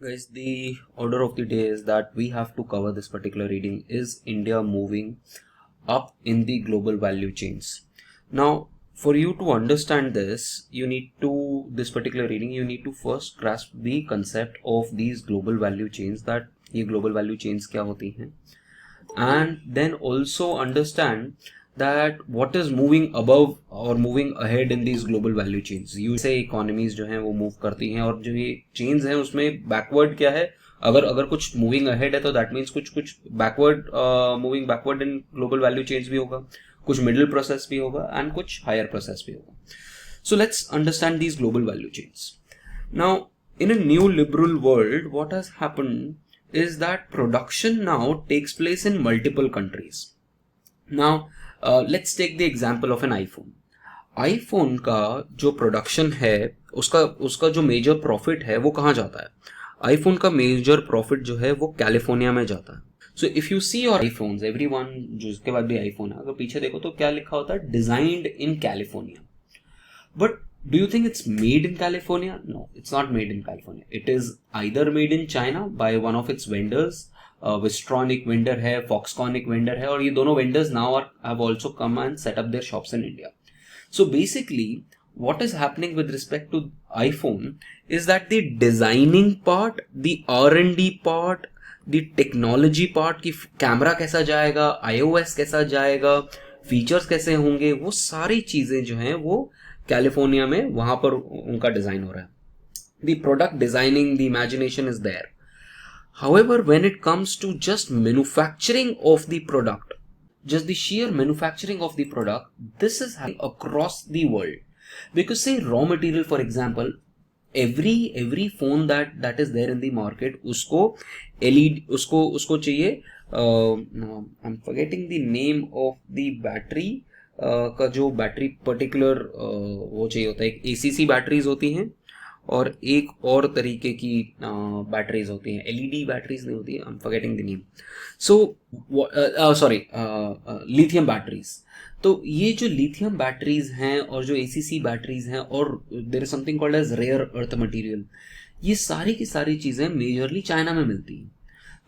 Guys, the order of the day is that we have to cover this particular reading. Is India moving up in the global value chains? Now, for you to understand this, this particular reading, you need to first grasp the concept of these global value chains, that ये global value chains क्या होती हैं, and then also understand that what is moving above or moving ahead in these global value chains. You say economies जो हैं वो move करती हैं, और जो ये chains हैं उसमें backward क्या है, अगर कुछ moving ahead है तो that means कुछ backward moving backward in global value chains भी होगा, कुछ middle process भी होगा and कुछ higher process भी होगा. So let's understand these global value chains. Now, in a new liberal world, what has happened is that production now takes place in multiple countries. Now, let's take the example of an iPhone. iPhone का जो production है उसका जो major profit है वो कहाँ जाता है? iPhone का मेजर प्रॉफिट जो है वो कैलिफोर्निया में जाता है. So if you see your iPhones, everyone जो इसके बाद भी iPhone है, अगर पीछे देखो तो क्या लिखा होता है? Designed in California. But do you think it's made in California? No, it's not made in California. It is either made in China by one of its vendors. Vistronic vendor है, Foxconn एक vendor है, और ये दोनों vendors now have also come and set up their shops in India. So basically, what is happening with respect to iPhone is that the designing part, the R&D part, the technology part कि camera कैसा जाएगा, iOS कैसा जाएगा, features कैसे होंगे, वो सारी चीजें जो हैं वो कैलिफोर्निया में वहां पर उनका डिजाइन हो रहा है. The product designing, the imagination is there. However, when it comes to just manufacturing of the product, just the sheer manufacturing of the product, this is happening across the world. Because say raw material, for example, every phone that is there in the market, उसको LED उसको चाहिए, I'm forgetting the name of the battery का जो battery particular वो चाहिए होता है. एक ACC बैटरीज होती हैं और एक और तरीके की बैटरीज होती हैं. LED बैटरीज नहीं होती है, I am forgetting the name. So sorry, lithium batteries. तो ये जो लिथियम बैटरीज हैं और जो ACC बैटरीज हैं, और there is something called as rare earth material, ये सारी की सारी चीजें मेजरली चाइना में मिलती हैं.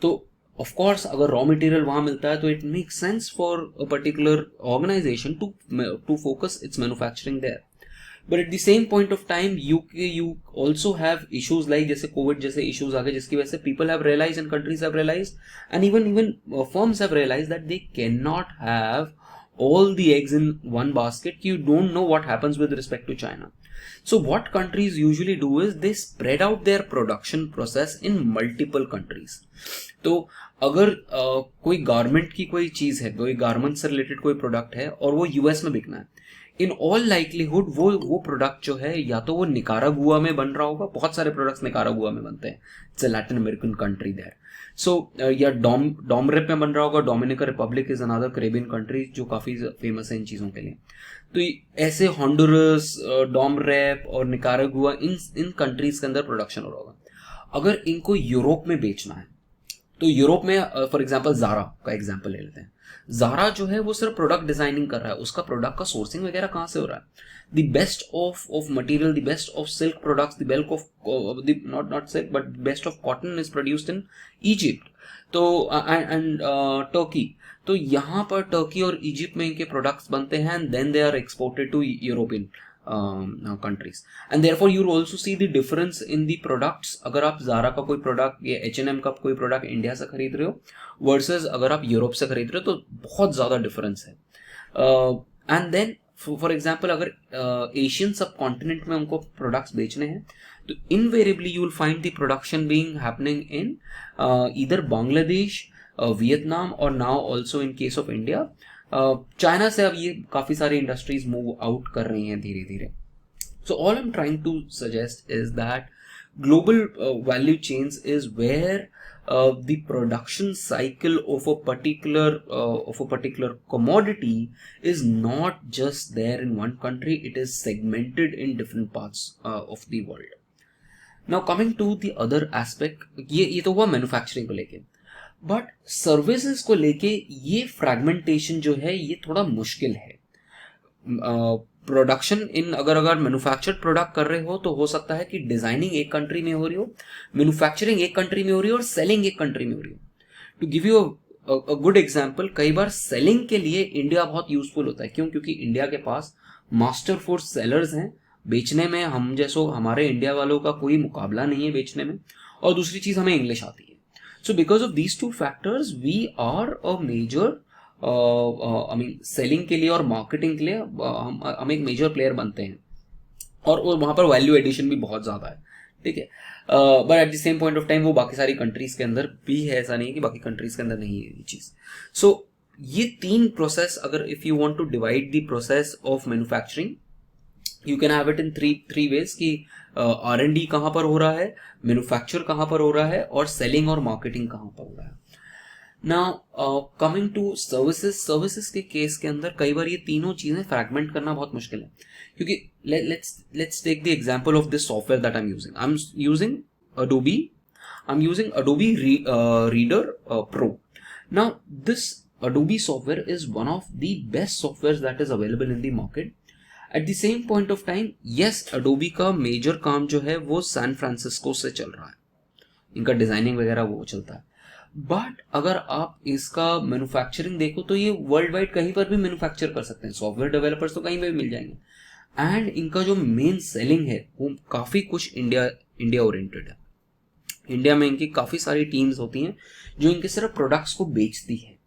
तो ऑफ कोर्स अगर रॉ मटेरियल वहां मिलता है तो it make sense for a particular organisation to focus its manufacturing there. But at the same point of time you also have issues like जैसे कोविड जैसे इश्यूज आ गए, जिसकी वजह से people have realise and countries have realise and even firms have realise that they can not have all the eggs in one basket. You don't know what happens with respect to China. So what countries usually do is they spread out their production process in multiple countries. तो अगर कोई garment की कोई चीज है, कोई garment से related कोई प्रोडक्ट है और वो यूएस में बिकना है, इन ऑल लाइकलीहुड वो प्रोडक्ट जो है या तो वो निकारागुआ में बन रहा होगा. बहुत सारे प्रोडक्ट्स निकारागुआ में बनते हैं. It's a Latin American country there. So या डोमरेप में बन रहा होगा. Dominican Republic is another Caribbean country जो काफी फेमस है इन चीजों के लिए. तो ऐसे हॉन्डुरस, डोमरेप और निकारागुआ, इन कंट्रीज के अंदर प्रोडक्शन हो रहा होगा. अगर इनको यूरोप में बेचना है तो यूरोप में फॉर एग्जांपल ज़ारा का एग्जांपल ले लेते हैं. ज़ारा जो है वो सिर्फ प्रोडक्ट डिजाइनिंग कर रहा है. उसका प्रोडक्ट का सोर्सिंग वगैरह कहाँ से हो रहा है? The best of material, the best of silk products, the bulk of not silk but best of cotton is produced in Egypt तो एंड टर्की. तो यहाँ पर टर्की और इजिप्ट में इनके प्रोडक्ट्स बनते हैं and then they are exported to European countries. And therefore you'll also see the difference in the products. अगर आप Zara का कोई प्रोडक्ट या H&M का कोई प्रोडक्ट इंडिया से खरीद रहे हो वर्सेस अगर आप यूरोप से खरीद रहे हो तो बहुत ज़्यादा डिफरेंस है. एंड देन फॉर एग्जाम्पल अगर एशियन सब कॉन्टिनेंट में उनको प्रोडक्ट्स बेचने हैं तो invariably you will find the production being happening in either Bangladesh, Vietnam और now also in case of India China से अब ये काफी सारी इंडस्ट्रीज मूव आउट कर रही हैं धीरे धीरे. So all I am trying to suggest is that global value chains is where the production cycle of a particular commodity is not just there in one country. It is segmented in different parts of the world. Now coming to the other aspect, ये तो हुआ manufacturing को लेके. But services को लेके ये fragmentation जो है ये थोड़ा मुश्किल है. प्रोडक्शन इन अगर मैन्युफैक्चर्ड प्रोडक्ट कर रहे हो तो हो सकता है कि डिजाइनिंग एक कंट्री में हो रही हो, मैन्युफैक्चरिंग एक कंट्री में हो रही हो और सेलिंग एक कंट्री में हो रही हो. To give you a good example, कई बार सेलिंग के लिए इंडिया बहुत यूजफुल होता है. क्यों? क्योंकि इंडिया के पास मास्टर फोर्स सेलर्स हैं. बेचने में हम जैसो हमारे इंडिया वालों का कोई मुकाबला नहीं है बेचने में. और दूसरी चीज, हमें इंग्लिश आती है. So because of these two factors we are a major, I mean selling के लिए और मार्केटिंग के लिए हम एक मेजर प्लेयर बनते हैं. और वहां पर वैल्यू एडिशन भी बहुत ज्यादा है. ठीक है. But at the same point of time वो बाकी सारी कंट्रीज के अंदर भी है, ऐसा नहीं है कि बाकी कंट्रीज के अंदर नहीं है ये चीज. सो ये तीन प्रोसेस, अगर if you want to divide the process of manufacturing, you can have it in three ways कि R&D कहाँ पर हो रहा है, मैन्युफैक्चर कहाँ पर हो रहा है और सेलिंग और मार्केटिंग कहाँ पर हो रहा है. नाउ कमिंग टू सर्विसेज के केस के अंदर कई बार ये तीनों चीजें फ्रैगमेंट करना बहुत मुश्किल है. क्योंकि let's take the example of this software that I'm using. I'm using Adobe Reader Pro. Now this Adobe software is one of the best softwares that is available in the market. At the same point of time, yes, Adobe का major काम जो है वो San Francisco से चल रहा है, इनका डिजाइनिंग वगैरह वो चलता है. बट अगर आप इसका मैन्युफैक्चरिंग देखो तो ये वर्ल्ड वाइड कहीं पर भी मैन्युफैक्चर कर सकते हैं. सॉफ्टवेयर डेवलपर्स तो कहीं पर भी मिल जाएंगे. एंड इनका जो मेन सेलिंग है वो काफी कुछ इंडिया ओरिएंटेड है. इंडिया में इनकी काफी सारी टीम्स होती हैं जो इनके सिर्फ प्रोडक्ट्स को बेचती है.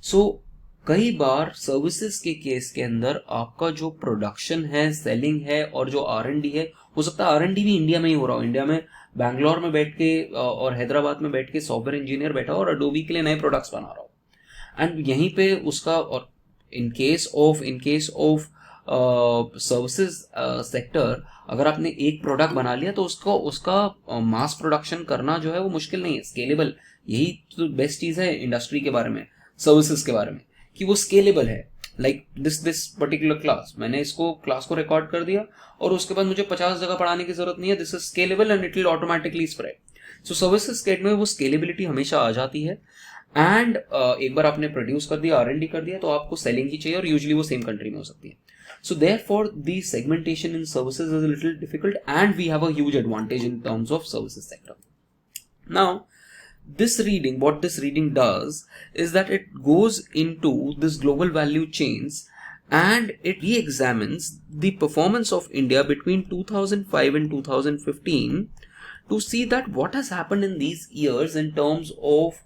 सो कई बार सर्विसेज के केस के अंदर आपका जो प्रोडक्शन है, सेलिंग है और जो R&D है, हो सकता है R&D भी इंडिया में ही हो रहा हो. इंडिया में बैंगलोर में बैठ के और हैदराबाद में बैठ के सॉफ्टवेयर इंजीनियर बैठा हो और अडोबी के लिए नए प्रोडक्ट्स बना रहा हो. एंड यहीं पे उसका, और इन केस ऑफ सर्विसेज सेक्टर, अगर आपने एक प्रोडक्ट बना लिया तो उसका मास प्रोडक्शन करना जो है वो मुश्किल नहीं है, स्केलेबल. यही तो बेस्ट चीज है इंडस्ट्री के बारे में, सर्विसेज के बारे में, कि वो स्केलेबल है. लाइक दिस पर्टिकुलर क्लास, मैंने इसको क्लास को रिकॉर्ड कर दिया और उसके बाद मुझे 50 जगह पढ़ाने की जरूरत नहीं है. This is scalable and it will automatically spread. So services state में वो स्केलेबिलिटी हमेशा आ जाती है. एंड एक बार आपने प्रोड्यूस कर दिया, R&D कर दिया, तो आपको सेलिंग ही चाहिए और यूजुअली वो सेम कंट्री में हो सकती है. So therefore the segmentation in services is a little difficult and we have a huge advantage in terms of services sector. Now what this reading does is that it goes into this global value chains and it re-examines the performance of India between 2005 and 2015 to see that what has happened in these years in terms of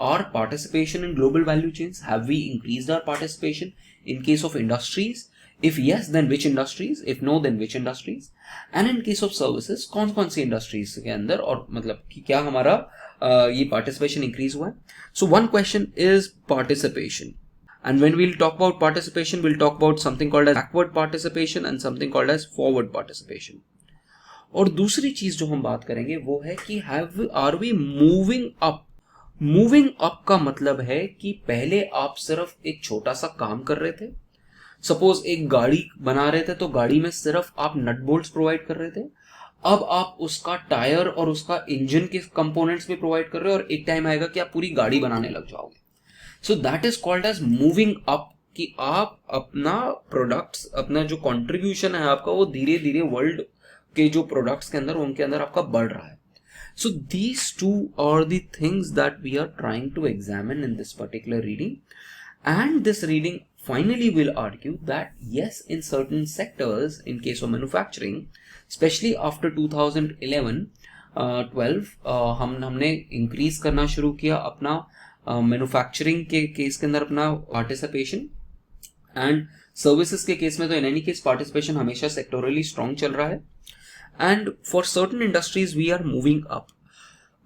our participation in global value chains. Have we increased our participation in case of industries? If yes, then which industries? If no, then which industries? And in case of services, कौन सी industries के अंदर, और मतलब कि क्या हमारा ये participation increase हुआ है. So one question is participation. And when we'll talk about participation, we'll talk about something called as backward participation and something called as forward participation. और दूसरी चीज जो हम बात करेंगे वो है कि are we moving up? Moving up का मतलब है कि पहले आप सिर्फ एक छोटा सा काम कर रहे थे. सपोज एक गाड़ी बना रहे थे तो गाड़ी में सिर्फ आप नट बोल्ट्स प्रोवाइड कर रहे थे. अब आप उसका टायर और उसका इंजन के कंपोनेंट्स भी प्रोवाइड कर रहे हो और एक टाइम आएगा कि आप पूरी गाड़ी बनाने लग जाओगे. So that is called as moving up, कि आप अपना प्रोडक्ट्स, अपना जो कंट्रीब्यूशन है आपका, वो धीरे धीरे वर्ल्ड के जो प्रोडक्ट्स के अंदर, उनके अंदर आपका बढ़ रहा है. So these two are the things that we are trying to examine in this particular reading, and this reading finally will argue that yes, in certain sectors, in case of manufacturing, especially after 2011-12, हमने increase करना शुरू किया अपना manufacturing के case के अंदर अपना participation, and services के केस में तो in any case participation हमेशा sectorally strong चल रहा है. And for certain industries we are moving up,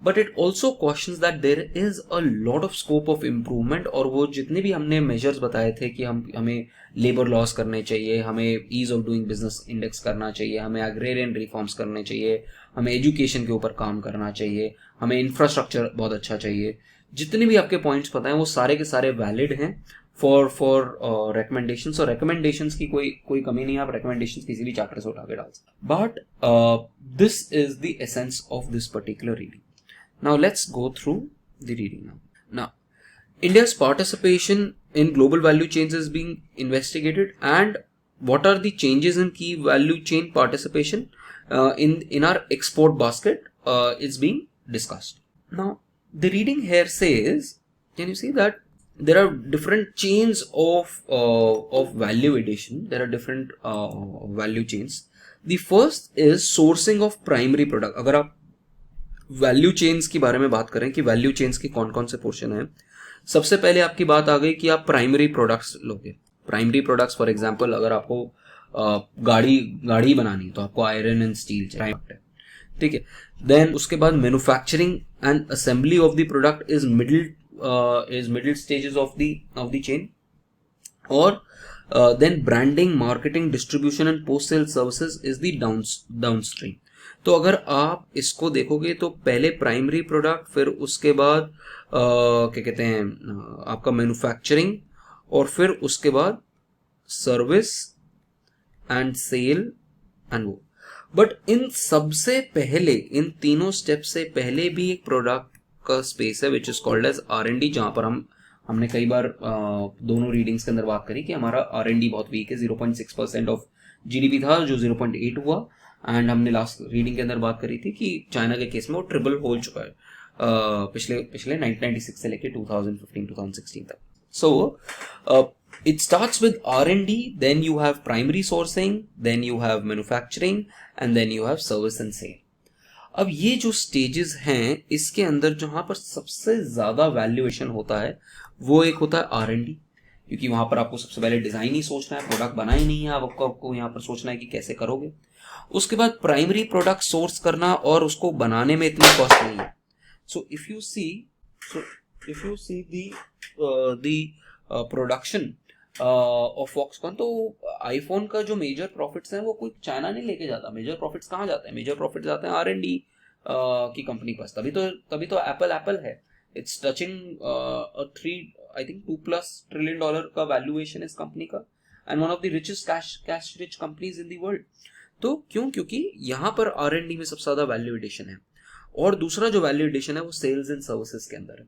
but it also cautions that there is a lot of scope of improvement. और वो जितने भी हमने measures बताए थे कि हमें labor laws करने चाहिए, हमें ease of doing business index करना चाहिए, हमें agrarian reforms करने चाहिए, हमें education के ऊपर काम करना चाहिए, हमें infrastructure बहुत अच्छा चाहिए, जितने भी आपके points पता हैं वो सारे के सारे valid हैं for recommendations. और recommendations की कोई कमी नहीं है, आप recommendations किसी भी chapter से उठा के डाल सकते. But this is the essence of this particular reading. Now let's go through the reading now. India's participation in global value chains is being investigated, and what are the changes in key value chain participation in our export basket is being discussed. Now, the reading here says, can you see that there are different chains of value addition. There are different value chains. The first is sourcing of primary product. अगर आप value chains के बारे में बात करें कि value chains के कौन कौन से पोर्शन है, सबसे पहले आपकी बात आ गई कि आप प्राइमरी प्रोडक्ट्स लोगे. प्राइमरी प्रोडक्ट्स फॉर एग्जांपल अगर आपको गाड़ी बनानी तो आपको आयरन एंड स्टील चाहिए, ठीक है. देन उसके बाद manufacturing and assembly of the product is middle stages of the chain. और then branding, marketing, distribution and post sale services is the downstream. तो अगर आप इसको देखोगे तो पहले प्राइमरी प्रोडक्ट, फिर उसके बाद क्या कहते हैं आपका मैन्युफैक्चरिंग, और फिर उसके बाद सर्विस एंड सेल एंड वो. बट इन सबसे पहले, इन तीनों स्टेप से पहले भी एक प्रोडक्ट का स्पेस है which is called as R&D, जहां पर हमने कई बार दोनों रीडिंग्स के अंदर बात करी कि हमारा R&D बहुत वीक है. 0.6% ऑफ GDP था जो 0.8 हुआ. एंड हमने लास्ट रीडिंग के अंदर बात करी थी कि चाइना के केस में वो ट्रिपल हो चुका है पिछले 1996 से लेके 2015-2016 तक. सो it starts with R&D, then you have primary sourcing, then you have manufacturing, and then you have service and sale. अब ये जो स्टेजेस हैं इसके अंदर जहां पर सबसे ज्यादा वैल्यूएशन होता है वो एक होता है R&D, क्योंकि वहां पर आपको सबसे पहले डिजाइन ही सोचना है, प्रोडक्ट बना ही नहीं है, आपको यहाँ पर सोचना है कि कैसे करोगे. उसके बाद प्राइमरी प्रोडक्ट सोर्स करना, और उसको बनाने में इतनी कॉस्ट नहीं है. So if you see the production of Foxconn, तो आईफोन का जो मेजर प्रॉफिट्स हैं वो कोई चाइना नहीं लेके जाता. मेजर प्रॉफिट्स कहाँ जाते हैं? मेजर प्रॉफिट जाते हैं R&D की कंपनी पास. तभी तो एप्पल है. इट्स टचिंग 2+ ट्रिलियन डॉलर का वैल्यूएशन इस कंपनी का, and one of the richest cash rich companies in the world. तो क्योंकि यहाँ पर R&D में सबसे ज्यादा वैल्यू एडिशन है. और दूसरा जो वैल्यू एडिशन है वो सेल्स एंड सर्विसेज के अंदर है.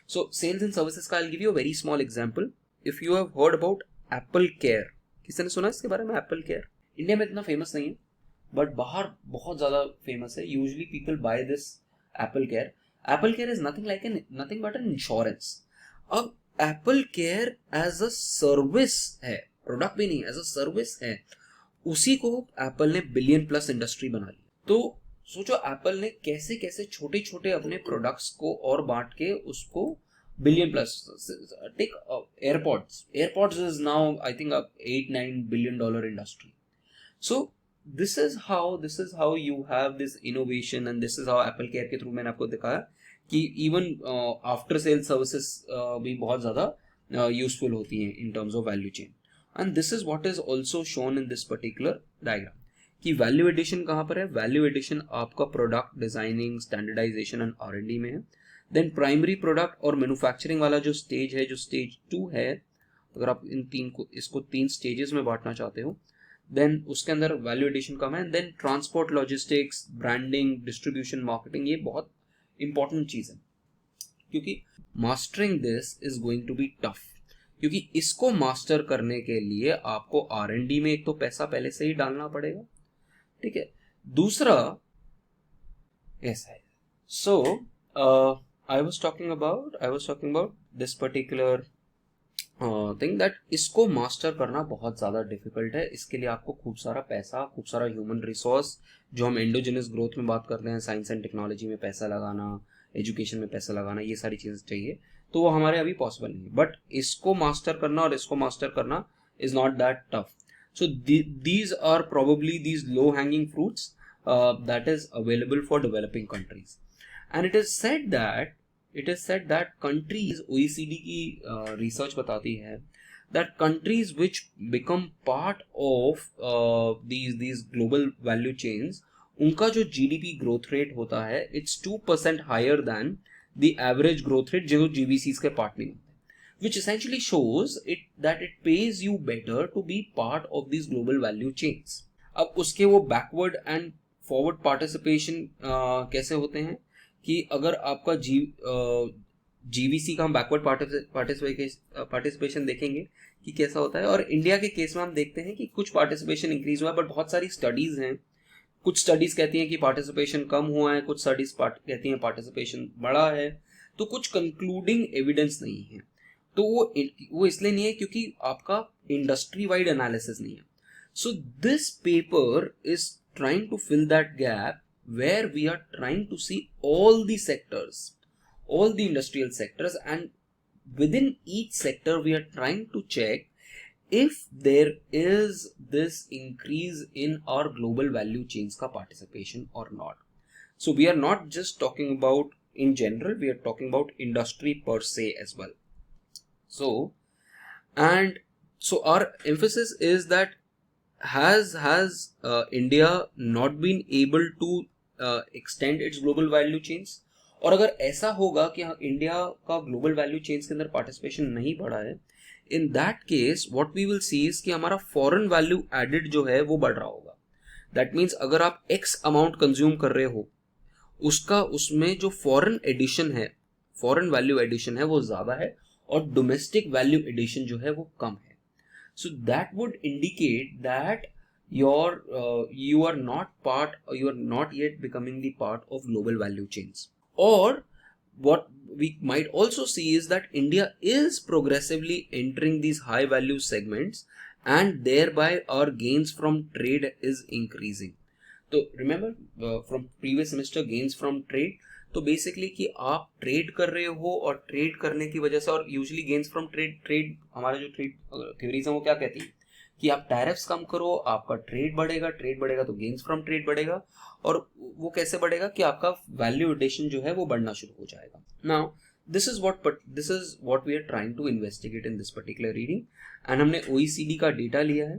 सो सेल्स एंड सर्विसेज का I will give you a very small example. If you have heard about Apple care, किसी ने सुना इसके बारे में? एप्पल केयर इंडिया में इतना फेमस नहीं है, बट बाहर बहुत ज्यादा फेमस है. Usually people buy this Apple care. Apple care is nothing but an insurance. अब Apple care as a service है, प्रोडक्ट भी नहीं, एज अ सर्विस है. उसी को एप्पल ने बिलियन प्लस इंडस्ट्री बना ली. तो सोचो एप्पल ने कैसे कैसे छोटे छोटे अपने प्रोडक्ट्स को और बांट के उसको billion plus. Tech AirPods is now I think 8-9 billion dollar industry. So this is how you have this innovation, and this is how Apple care के थ्रू मैंने आपको दिखाया कि इवन आफ्टर सेल सर्विसेज भी बहुत ज्यादा यूजफुल होती हैं इन terms of value chain. And this is what is also shown in this particular diagram कि वैल्यू एडिशन कहाँ पर है? वैल्यू एडिशन आपका product designing, standardisation and R&D में है. देन प्राइमरी प्रोडक्ट और मैन्युफैक्चरिंग वाला जो स्टेज है, जो स्टेज 2 है, अगर आप इसको 3 स्टेजेस में बांटना चाहते हो, देन उसके अंदर वैल्यू एडिशन कम है. Then transport, logistics, branding, distribution, marketing, ये बहुत इंपॉर्टेंट चीज है, क्योंकि mastering this is going to be tough. क्योंकि इसको मास्टर करने के लिए आपको R&D में एक तो पैसा पहले से ही डालना पड़ेगा, ठीक है. दूसरा ऐसा है. So I was talking about this particular thing that इसको मास्टर करना बहुत ज्यादा डिफिकल्ट है. इसके लिए आपको खूब सारा पैसा, खूब सारा ह्यूमन रिसोर्स, जो हम एंडोजेनस ग्रोथ में बात करते हैं, साइंस एंड टेक्नोलॉजी में पैसा लगाना, एजुकेशन में पैसा लगाना, ये सारी चीजें चाहिए. तो वो हमारे अभी पॉसिबल नहीं है. बट इसको मास्टर करना और इसको मास्टर करना is not that tough. So these are probably these low hanging fruits that is available for developing countries. And it is said that countries, OECD की रिसर्च बताती है that countries which become part of these global value chains, उनका जो GDP growth rate होता है it's 2% higher than the average growth rate जो GVCs के part नहीं होते, which essentially shows that it pays you better to be part of these global value chains. अब उसके वो backward and forward participation कैसे होते हैं कि अगर आपका जीवीसी का हम बैकवर्ड पार्टिसिपेशन देखेंगे कि कैसा होता है, और इंडिया के केस में हम देखते हैं कि कुछ पार्टिसिपेशन इंक्रीज हुआ है, बट बहुत सारी स्टडीज हैं, कुछ स्टडीज कहती हैं कि पार्टिसिपेशन कम हुआ है, कुछ स्टडीज कहती हैं पार्टिसिपेशन बढ़ा है, तो कुछ कंक्लूडिंग एविडेंस नहीं है। तो वो इसलिए नहीं है क्योंकि आपका इंडस्ट्री वाइड एनालिसिस नहीं है। So this paper is trying to fill that gap where we are trying to see all the sectors, all the industrial sectors, and within each sector we are trying to check if there is this increase in our global value chains ka participation or not. So we are not just talking about in general, we are talking about industry per se as well. So our emphasis is that has India not been able to extend its global value chains? और अगर ऐसा होगा कि India का global value chains के अंदर participation नहीं बढ़ा है, in that case what we will see is कि हमारा फॉरेन वैल्यू एडेड जो है वो बढ़ रहा होगा। दैट मीन्स अगर आप एक्स अमाउंट कंज्यूम कर रहे हो, उसमें जो फॉरेन एडिशन है, फॉरेन वैल्यू एडिशन है वो ज्यादा है, और डोमेस्टिक वैल्यू एडिशन जो है वो कम है। So that would indicate that you are not yet becoming the part of global value chains. Or what we might also see is that India is progressively entering these high value segments, and thereby our gains from trade is increasing. So remember from previous semester, gains from trade, तो basically कि आप trade कर रहे हो, और trade करने की वजह से, और यूजुअली गेन्स फ्रॉम ट्रेड हमारा जो ट्रेड थ्योरीज है वो क्या कहती है कि आप टैरिफ्स कम करो, आपका ट्रेड बढ़ेगा तो गेन्स फ्रॉम ट्रेड बढ़ेगा, और वो कैसे बढ़ेगा कि आपका वैल्यू एडिशन जो है वो बढ़ना शुरू हो जाएगा। Now this is what we are trying to investigate in this particular reading, and हमने OECD का डेटा लिया है,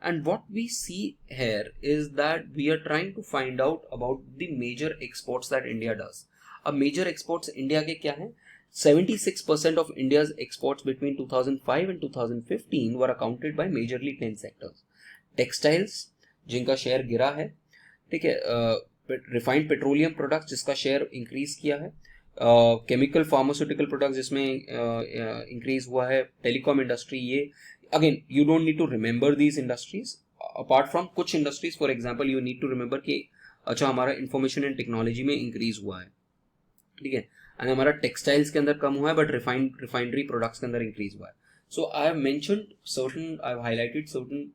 and what we see here is that we are trying to find out about the major exports that India does. अब major exports India के क्या हैं? 76% of India's exports between 2005 and 2015 were accounted by majorly 10 sectors. Textiles जिनका share गिरा है, ठीक है, refined petroleum products जिसका शेयर इंक्रीज किया है, केमिकल फार्मास्यूटिकल प्रोडक्ट्स जिसमें इंक्रीज हुआ है, टेलीकॉम इंडस्ट्री, ये again you don't need to remember these industries apart from कुछ industries. For example you need to remember कि अच्छा हमारा इंफॉर्मेशन एंड टेक्नोलॉजी में इंक्रीज हुआ है, ठीक है, एंड हमारा टेक्सटाइल्स के अंदर कम हुआ है, बट रिफाइनरी प्रोडक्ट्स के अंदर इंक्रीज हुआ है। So I have mentioned certain, I have highlighted certain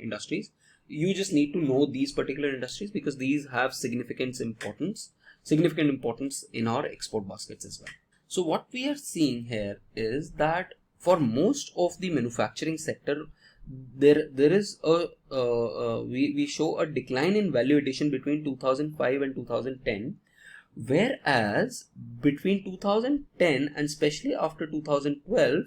industries. You just need to know these particular industries because these have significant importance in our export baskets as well. So what we are seeing here is that for most of the manufacturing sector, there is we show a decline in value addition between 2005 and 2010, whereas between 2010 and especially after 2012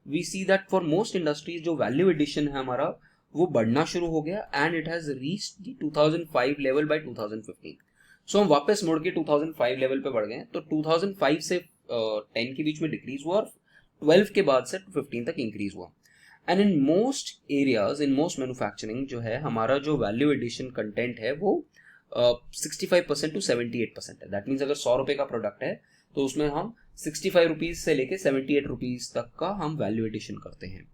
we see that for most industries जो value addition है हमारा वो बढ़ना शुरू हो गया, and it has reached the 2005 level by 2015. सो हम वापस मुड़ के 2005 लेवल पे बढ़ गए. तो 2005 से 10 के बीच में डिक्रीज हुआ और 12 के बाद से 15 तक इंक्रीज हुआ. And in most areas, in most manufacturing जो है हमारा जो वैल्यू एडिशन कंटेंट है वो 65% टू 78% है. दैट मीन्स अगर 100 रुपए का प्रोडक्ट है तो उसमें हम 65 रुपीज से लेके 78 रुपीज तक का हम वैल्यू एडिशन करते हैं.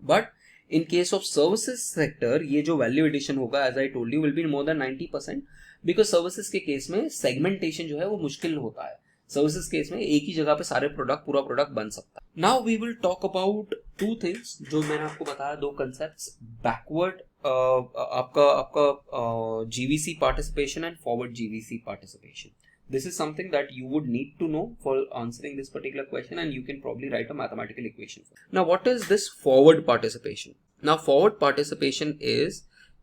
But in case of services sector ये जो value addition होगा as I told you will be more than 90%, because services के केस में segmentation जो है वो मुश्किल होता है. services केस में एक ही जगह पे सारे प्रोडक्ट, पूरा प्रोडक्ट बन सकता है. Now we will talk about two things जो मैंने आपको बताया, दो concepts, backward आपका GVC participation and forward GVC participation. This is something that you would need to know for answering this particular question, and you can probably write a mathematical equation. Now what is this forward participation? Now forward participation is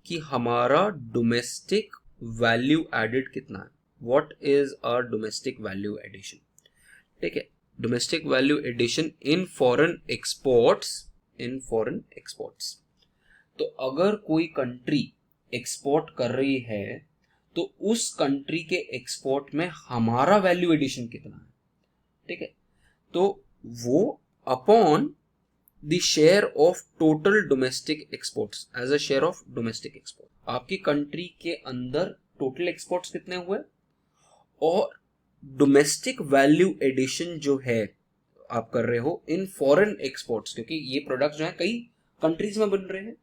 कि हमारा domestic value added कितना है. What is our domestic value addition? ठीक है, domestic value addition in foreign exports. तो अगर कोई country export कर रही है तो उस कंट्री के एक्सपोर्ट में हमारा वैल्यू एडिशन कितना है, ठीक है, तो वो upon the share of total domestic exports as a share of domestic export. आपकी कंट्री के अंदर टोटल एक्सपोर्ट्स कितने हुए और डोमेस्टिक वैल्यू एडिशन जो है आप कर रहे हो इन फॉरेन एक्सपोर्ट्स, क्योंकि ये प्रोडक्ट्स जो है कई कंट्रीज में बन रहे हैं,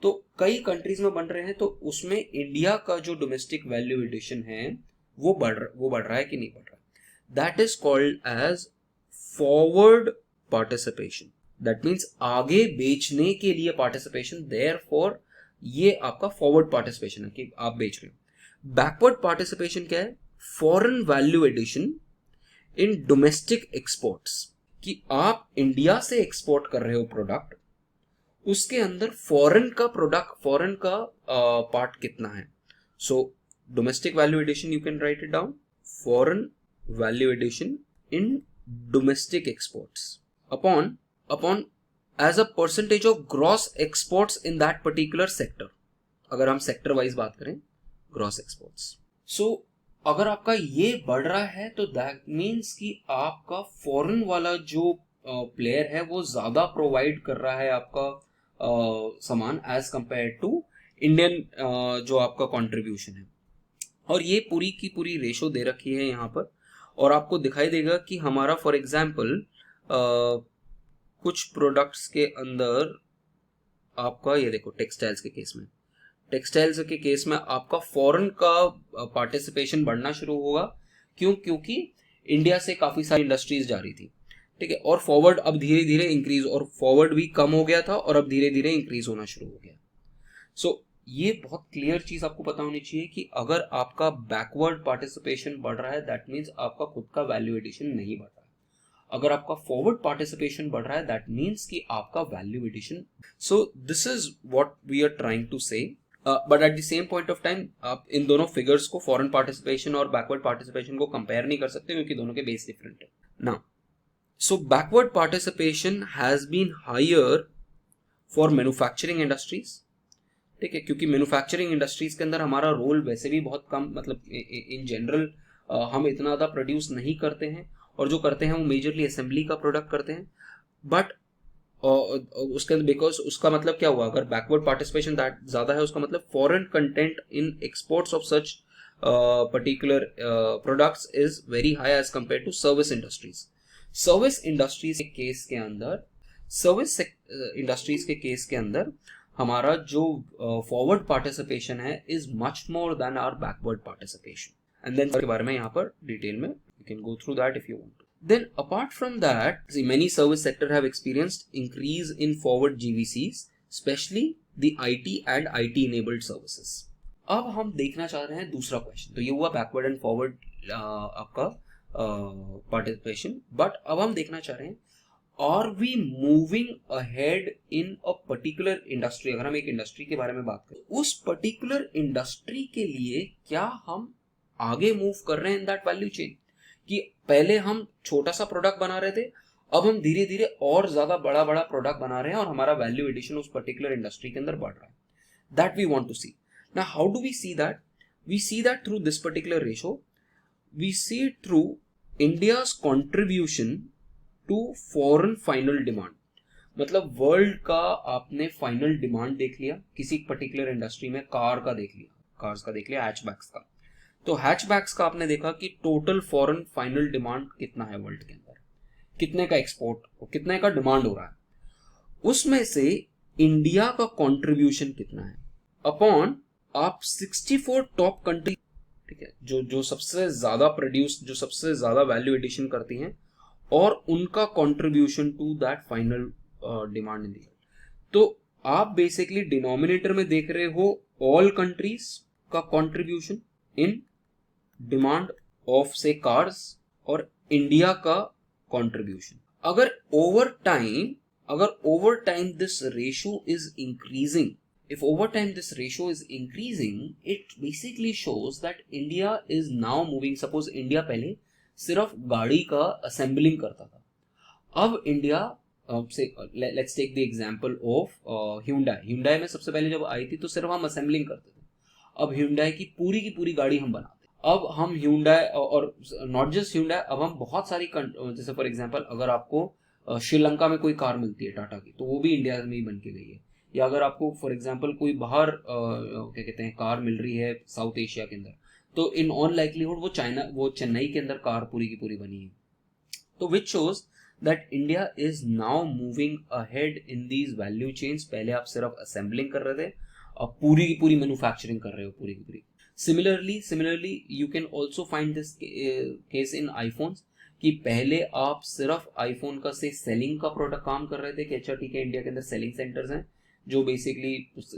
तो कई कंट्रीज में बन रहे हैं, तो उसमें इंडिया का जो डोमेस्टिक वैल्यू एडिशन है वो बढ़ रहा है कि नहीं बढ़ रहा है, that is called as forward participation. That means आगे बेचने के लिए पार्टिसिपेशन, देयरफॉर ये आपका फॉरवर्ड पार्टिसिपेशन है कि आप बेच रहे हो। बैकवर्ड पार्टिसिपेशन क्या है? Foreign value addition in domestic exports, कि आप इंडिया से एक्सपोर्ट कर रहे हो प्रोडक्ट, उसके अंदर फॉरेन का पार्ट कितना है। So domestic value addition, you can write it down, foreign value addition in domestic exports upon as a percentage of gross exports in that particular sector. अगर हम सेक्टर वाइज बात करें, gross exports. सो अगर आपका ये बढ़ रहा है तो दैट मीन्स कि आपका फॉरेन वाला जो प्लेयर है वो ज्यादा प्रोवाइड कर रहा है आपका सामान एज कंपेयर टू इंडियन जो आपका कंट्रीब्यूशन है। और ये पूरी की पूरी रेशो दे रखी है यहाँ पर, और आपको दिखाई देगा कि हमारा फॉर एग्जाम्पल कुछ प्रोडक्ट्स के अंदर आपका ये देखो, टेक्सटाइल्स के केस में आपका फॉरेन का पार्टिसिपेशन बढ़ना शुरू होगा। क्यों? क्योंकि इंडिया से काफी सारी इंडस्ट्रीज जा रही थी, ठीक है, और फॉरवर्ड अब धीरे धीरे इंक्रीज, और फॉरवर्ड भी कम हो गया था और अब धीरे धीरे इंक्रीज होना शुरू हो गया। सो ये बहुत क्लियर चीज आपको पता होनी चाहिए कि अगर आपका बैकवर्ड पार्टिसिपेशन बढ़ रहा है दैट मीन्स आपका खुद का वैल्यू एडिशन नहीं बढ़ रहा है। अगर आपका फॉरवर्ड पार्टिसिपेशन बढ़ रहा है दैट मीन्स कि आपका value addition. So this is what we are trying to say. But at the same point of time आप इन दोनों फिगर्स को, फॉरेन पार्टिसिपेशन और बैकवर्ड पार्टिसिपेशन को कंपेयर नहीं कर सकते, क्योंकि दोनों के बेस डिफरेंट है ना। So backward participation has been higher for manufacturing industries, ठीक है, क्योंकि मैन्युफैक्चरिंग इंडस्ट्रीज के अंदर हमारा रोल वैसे भी बहुत कम, मतलब इन जनरल हम इतना ज़्यादा प्रोड्यूस नहीं करते हैं, और जो करते हैं वो मेजरली असेंबली का प्रोडक्ट करते हैं। बट उसके अंदर बिकॉज उसका मतलब क्या हुआ, अगर बैकवर्ड पार्टिसिपेशन ज़्यादा है उसका मतलब foreign content in exports of such particular products is very high as compare to service industries. Service industries के केस के अंदर हमारा जो फॉरवर्ड पार्टिसिपेशन है is much more than our backward participation. And then के बारे में यहाँ पर डिटेल में you can go through that if you want to. Then apart from that, see, many service sector have experienced increase in forward GVCs, especially the IT and IT enabled services. अब हम देखना चाह रहे हैं दूसरा question, तो ये हुआ बैकवर्ड एंड फॉरवर्ड आपका पार्टिसिपेशन। बट अब हम देखना चाह रहे हैं, are we moving ahead in a particular industry. अगर हम एक इंडस्ट्री के बारे में बात करें, उस पर्टिकुलर इंडस्ट्री के लिए क्या हम आगे मूव कर रहे हैं इन दैट वैल्यू चेन, कि पहले हम छोटा सा प्रोडक्ट बना रहे थे, अब हम धीरे धीरे और ज्यादा बड़ा बड़ा प्रोडक्ट बना रहे हैं और हमारा वैल्यू एडिशन उस पर्टिकुलर इंडस्ट्री के अंदर बढ़ रहा है। That we want to see. Now how do we see that? We see that through this particular ratio. We see it through India's contribution to foreign final demand. मतलब world का आपने final demand देख लिया, किसी particular industry में cars का देख लिया, हैचबैक्स का। तो हैचबैक्स का आपने देखा कि टोटल फॉरेन फाइनल डिमांड कितना है वर्ल्ड के अंदर, कितने का एक्सपोर्ट और कितने का डिमांड हो रहा है, उसमें से इंडिया का कंट्रीब्यूशन कितना है अपॉन आप 64 टॉप कंट्री, ठीक है, जो सबसे ज्यादा प्रोड्यूस, जो सबसे ज्यादा वैल्यू एडिशन करती हैं, और उनका contribution to that final demand in the world. तो आप बेसिकली डिनोमिनेटर में देख रहे हो ऑल कंट्रीज का कंट्रीब्यूशन इन डिमांड ऑफ से कार्स और इंडिया का कंट्रीब्यूशन। अगर over time this ratio is increasing, if over time this ratio is increasing, it basically shows that India is now moving, suppose India पहले सिर्फ गाड़ी का assembling करता था, अब इंडिया से let's take the example of Hyundai में सबसे पहले जब आई थी तो सिर्फ हम असेंबलिंग करते थे, अब Hyundai की पूरी गाड़ी हम बनाते हैं। अब हम Hyundai और नॉट जस्ट Hyundai, अब हम बहुत सारी जैसे फॉर एग्जांपल अगर आपको श्रीलंका में कोई कार मिलती है टाटा की, तो वो भी इंडिया में ही बन के गई है। या अगर आपको फॉर एग्जांपल कोई बाहर क्या कहते हैं कार मिल रही है साउथ एशिया के अंदर, तो इन ऑल लाइकलीहुड वो चेन्नई के अंदर कार पूरी की पूरी बनी है. तो which shows that India is now moving ahead in these value chains. पहले आप सिर्फ असेंबलिंग कर रहे थे, अब पूरी की पूरी मैन्युफैक्चरिंग कर रहे हो, पूरी की पूरी. Similarly, you can also find this case in iPhones कि पहले आप सिर्फ आईफोन का से सेलिंग का प्रोडक्ट काम कर रहे थे कि अच्छा ठीक है, इंडिया के अंदर सेलिंग सेंटर्स हैं जो बेसिकली,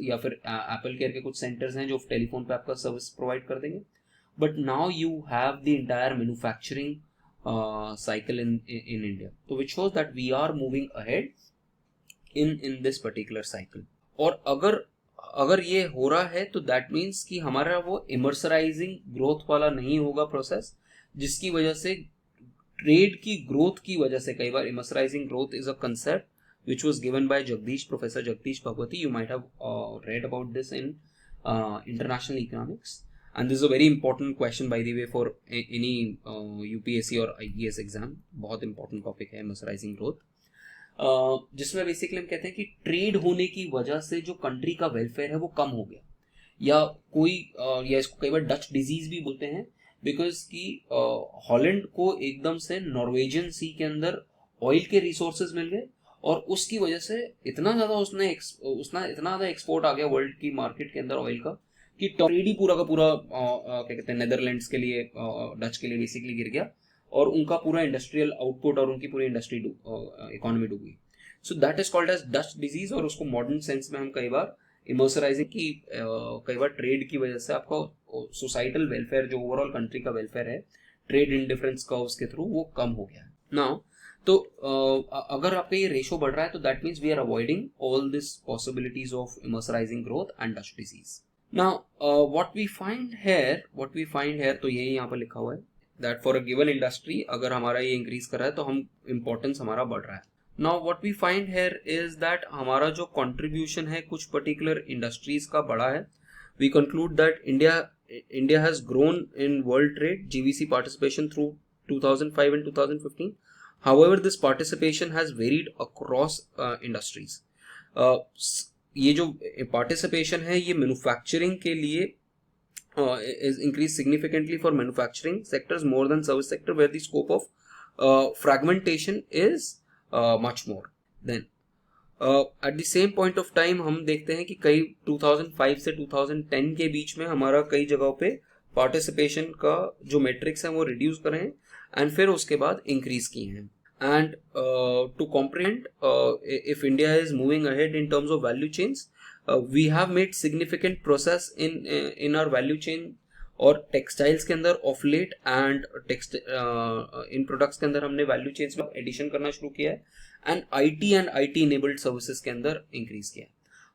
या फिर एप्पल केयर के कुछ सेंटर्स हैं जो टेलीफोन पे आपका सर्विस प्रोवाइड कर देंगे. But now you have the entire manufacturing cycle in India. So which shows that we are moving ahead in this particular cycle. और अगर ये हो रहा है तो दैट मीन्स कि हमारा वो इमर्सराइजिंग ग्रोथ वाला नहीं होगा प्रोसेस, जिसकी वजह से ट्रेड की ग्रोथ की वजह से, कई बार immiserising growth is a concept which was given by Professor Jagdish Bhagwati. You might have read about this in international economics. And this is a very important question, by the way, for any UPSC or IES exam. बहुत important topic है मर्सराइजिंग growth, जिसमें basically हम कहते हैं कि trade होने की वजह से जो कंट्री का वेलफेयर है वो कम हो गया, या कोई या इसको कई बार डच डिजीज भी बोलते हैं, बिकॉज कि हॉलैंड को एकदम से नॉर्वेजियन सी के अंदर ऑयल के रिसोर्सेज मिल गए, और उसकी वजह से इतना ज़्यादा एक्सपोर्ट आ गया वर्ल्ड की मार्केट के अंदर ऑयल का कि ट्रेड ही पूरा का पूरा क्या कहते हैं नेदरलैंड्स के लिए, डच के लिए बेसिकली गिर गया, और उनका पूरा इंडस्ट्रियल आउटपुट और उनकी पूरी इंडस्ट्री इकोनॉमी डूब गई. So that is called as Dutch disease. और उसको मॉडर्न सेंस में हम कई बार इमर्सराइजिंग की, कई बार ट्रेड की वजह से आपका सोसाइटल वेलफेयर, जो ओवरऑल कंट्री का वेलफेयर है, ट्रेड इंडिफरेंस कर्व्स के थ्रू वो कम हो गया है. नाउ तो अगर आपका ये रेशो बढ़ रहा है तो that means we are avoiding all this possibilities of immiserising growth and Dutch disease. Now what we find here, तो यही यहाँ पर लिखा हुआ है that for a given industry अगर हमारा ये इंक्रीज कर रहा है तो हम इम्पोर्टेंस हमारा बढ़ रहा है. Now what we find here is that हमारा जो कंट्रीब्यूशन है कुछ पर्टिकुलर इंडस्ट्रीज का बढ़ा है. We conclude that India has grown in world trade GVC participation through 2005 and 2015. However, this participation has varied across industries. ये जो participation है ये मैन्युफैक्चरिंग के लिए is increased significantly for manufacturing sectors more than service sector, where the scope of fragmentation is much more. Then at the same point of time हम देखते हैं कि कई 2005 से 2010 के बीच में हमारा कई जगहों पे पार्टिसिपेशन का जो मेट्रिक्स है वो रिड्यूस करे हैं एंड फिर उसके बाद इंक्रीज किए हैं. And to comprehend if India is moving ahead in terms of value chains, we have made significant process in our value chain. और टेक्सटाइल्स के अंदर of late and in products के अंदर हमने वैल्यू चेन्स में addition करना शुरू किया है, एंड आईटी इनेबल्ड सर्विसेज के अंदर इंक्रीज किया है.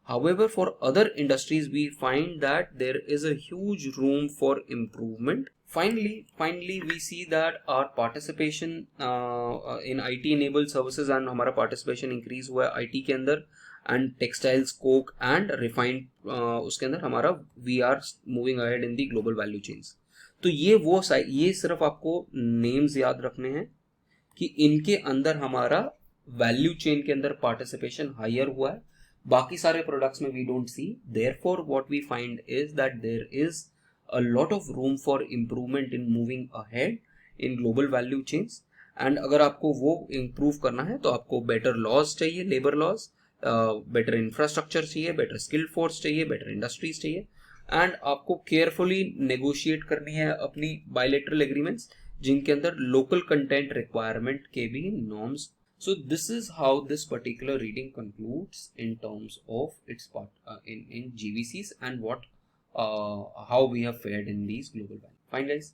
However, for other industries, we find that there is a huge room for improvement. Finally, we see that our participation in IT-enabled services and हमारा participation increase हुआ है IT के अंदर, and textiles, coke and refined उसके अंदर हमारा we are moving ahead in the global value chains. तो ये सिर्फ आपको names याद रखने हैं कि इनके अंदर हमारा value chain के अंदर participation higher हुआ है. बाकी सारे प्रोडक्ट्स में we don't see. Therefore what we find is that there is a lot of room for improvement in moving ahead in global value chains. And अगर आपको वो इम्प्रूव करना है तो आपको बेटर लॉज चाहिए, लेबर लॉज, बेटर इंफ्रास्ट्रक्चर चाहिए, better skilled force चाहिए, बेटर इंडस्ट्रीज चाहिए, एंड आपको केयरफुली नेगोशिएट करनी है अपनी बायलैटरल एग्रीमेंट्स जिनके अंदर लोकल कंटेंट रिक्वायरमेंट के भी norms. So this is how this particular reading concludes in terms of its part in GVCs and what how we have fared in these global values. Fine guys.